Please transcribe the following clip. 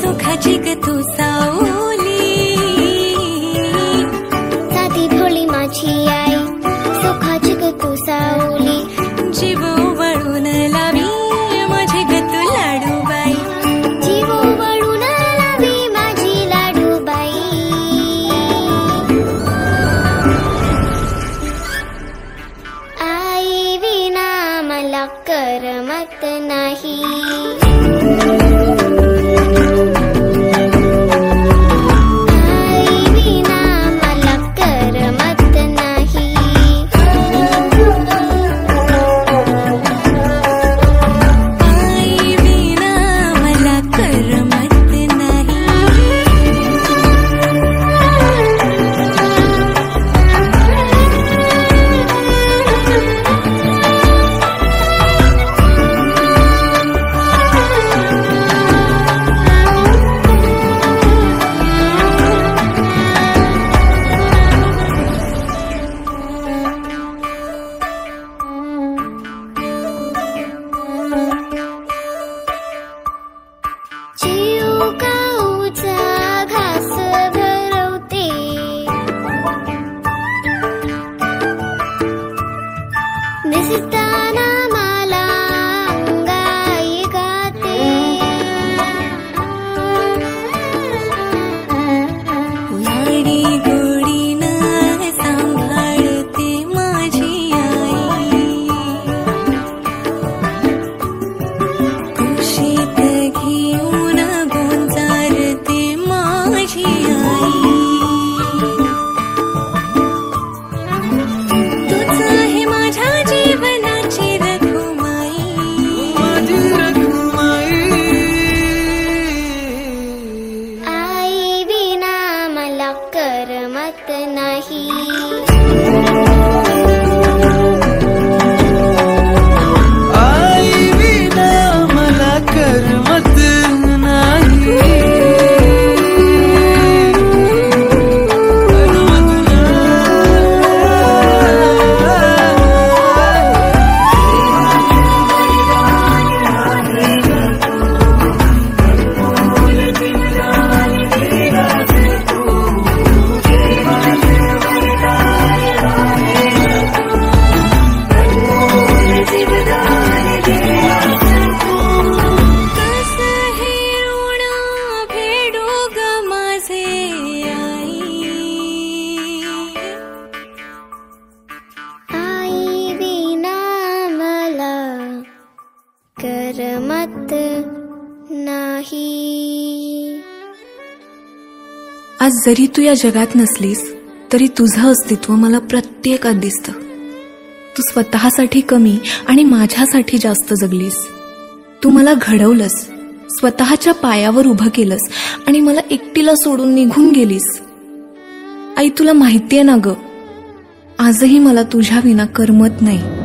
सुखाची ग तू सावली, साधी भोळी माझी आई, सुखाची ग तू सावली, जीव वळून लावी माझी ग तू लाडूबाई, जीव वळून लावी माझी लाडूबाई. आई विना मला करमत नाही, दिसताना मला अंगाई गाते, लाडी गोडीनं सांभाळते माझी आई, कुशीत घेऊन गोंजारते माझी आई. करमत नाही, आई विना मला करमत नाही, करमत नाही. आज जरी तू या जगात नसलीस तरी तुझं अस्तित्व मला प्रत्येकात दिसतं. तू स्वतःसाठी कमी आणि माझ्यासाठी जास्त जगलीस. तू मला घडवलंस, स्वतःच्या पायावर उभं केलंस आणि मला एकटीला सोडून निघून गेलीस. आई, तुला माहितीये ना ग, आजही मला तुझ्या विना करमत नाही.